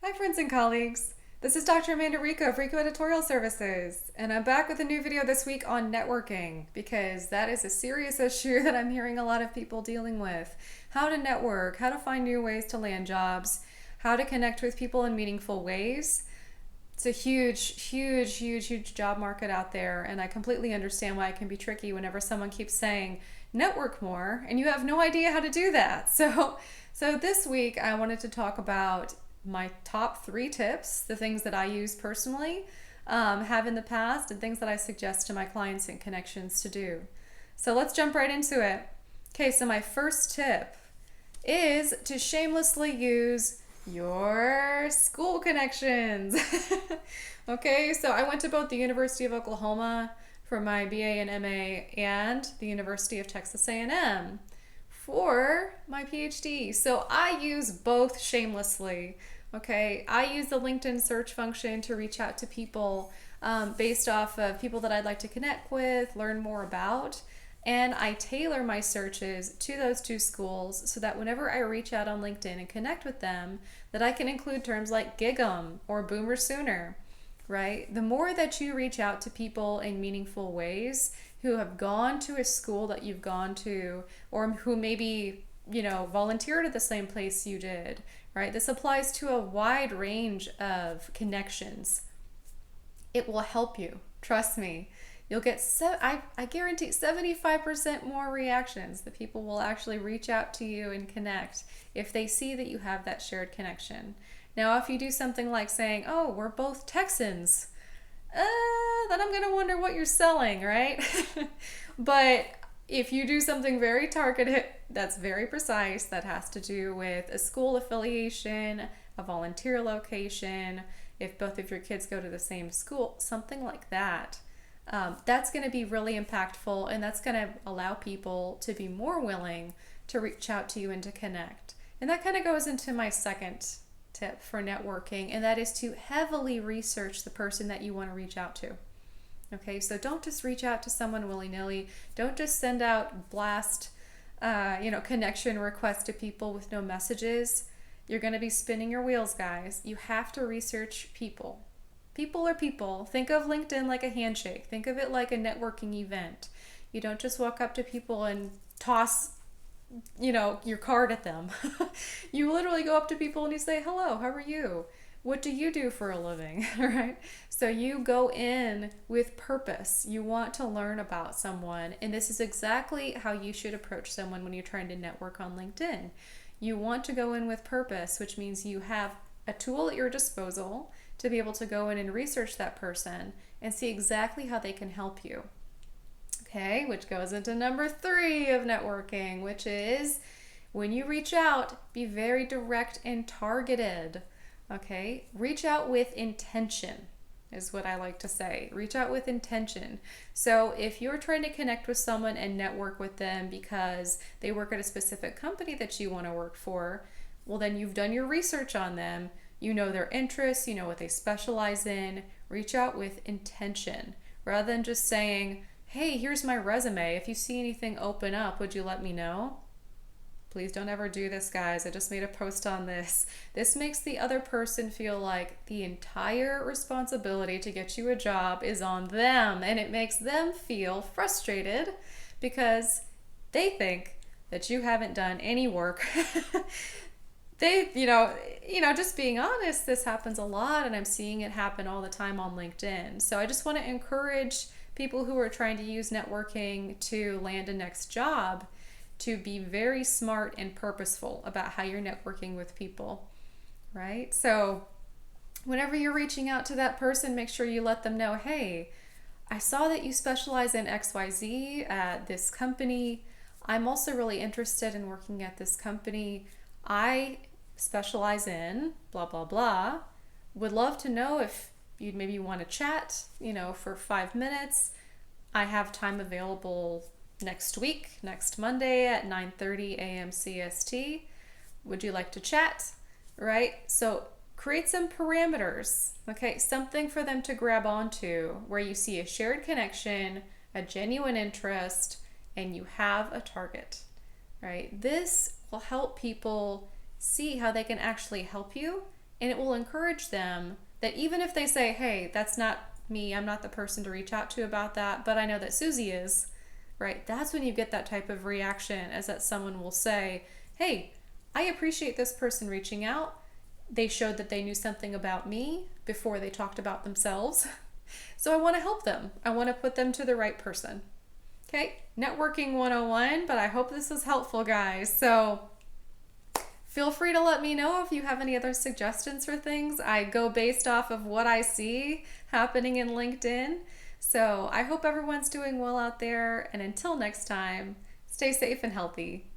Hi friends and colleagues, this is Dr. Amanda Rico of Rico Editorial Services, and I'm back with a new video this week on networking because that is a serious issue that I'm hearing a lot of people dealing with. How to network, how to find new ways to land jobs, how to connect with people in meaningful ways. It's a huge job market out there, and I completely understand why it can be tricky whenever someone keeps saying network more and you have no idea how to do that. So this week I wanted to talk about my top 3 tips, the things that I use personally, have in the past, and things that I suggest to my clients and connections to do. So let's jump right into it. Okay, so my first tip is to shamelessly use your school connections. Okay, so I went to both the University of Oklahoma for my BA and MA and the University of Texas A&M for my PhD. So I use both shamelessly. Okay, I use the LinkedIn search function to reach out to people based off of people that I'd like to connect with, learn more about. And I tailor my searches to those 2 schools so that whenever I reach out on LinkedIn and connect with them, that I can include terms like gig 'em or boomer sooner, right? The more that you reach out to people in meaningful ways who have gone to a school that you've gone to, or who maybe, volunteered at the same place you did, right? This applies to a wide range of connections. It will help you. Trust me. You'll get, I guarantee 75% more reactions. The people will actually reach out to you and connect if they see that you have that shared connection. Now, if you do something like saying, oh, we're both Texans, then I'm going to wonder what you're selling, right? But if you do something very targeted, that's very precise, that has to do with a school affiliation, a volunteer location, if both of your kids go to the same school, something like that. That's going to be really impactful, and that's going to allow people to be more willing to reach out to you and to connect. And that kind of goes into my second tip for networking, and that is to heavily research the person that you want to reach out to. Okay, so don't just reach out to someone willy-nilly. Don't just send out blast, connection requests to people with no messages. You're going to be spinning your wheels, guys. You have to research people. People are people. Think of LinkedIn like a handshake. Think of it like a networking event. You don't just walk up to people and toss, your card at them. You literally go up to people and you say, hello, how are you? What do you do for a living? Right? So you go in with purpose. You want to learn about someone, and this is exactly how you should approach someone when you're trying to network on LinkedIn. You want to go in with purpose, which means you have a tool at your disposal to be able to go in and research that person and see exactly how they can help you. Okay, which goes into number 3 of networking, which is when you reach out, be very direct and targeted. Okay, reach out with intention is what I like to say. Reach out with intention. So if you're trying to connect with someone and network with them because they work at a specific company that you want to work for, well, then you've done your research on them. You know their interests, you know what they specialize in. Reach out with intention rather than just saying, hey, here's my resume. If you see anything open up, would you let me know? Please don't ever do this, guys. I just made a post on this. This makes the other person feel like the entire responsibility to get you a job is on them, and it makes them feel frustrated because they think that you haven't done any work. Just being honest, this happens a lot, and I'm seeing it happen all the time on LinkedIn. So I just want to encourage people who are trying to use networking to land a next job to be very smart and purposeful about how you're networking with people, right? So whenever you're reaching out to that person, make sure you let them know, hey, I saw that you specialize in XYZ at this company. I'm also really interested in working at this company. I specialize in blah, blah, blah. Would love to know if you'd maybe want to chat, for 5 minutes. I have time available next week, next Monday at 9:30 a.m. CST. Would you like to chat? Right? So create some parameters, okay? Something for them to grab onto where you see a shared connection, a genuine interest, and you have a target, right? This will help people see how they can actually help you And it will encourage them that even if they say, hey, that's not me, I'm not the person to reach out to about that, but I know that Susie is, right? That's when you get that type of reaction, as that someone will say, hey, I appreciate this person reaching out. They showed that they knew something about me before they talked about themselves. So I want to help them. I want to put them to the right person. Okay, networking 101, but I hope this was helpful, guys. So feel free to let me know if you have any other suggestions for things. I go based off of what I see happening in LinkedIn. So I hope everyone's doing well out there. And until next time, stay safe and healthy.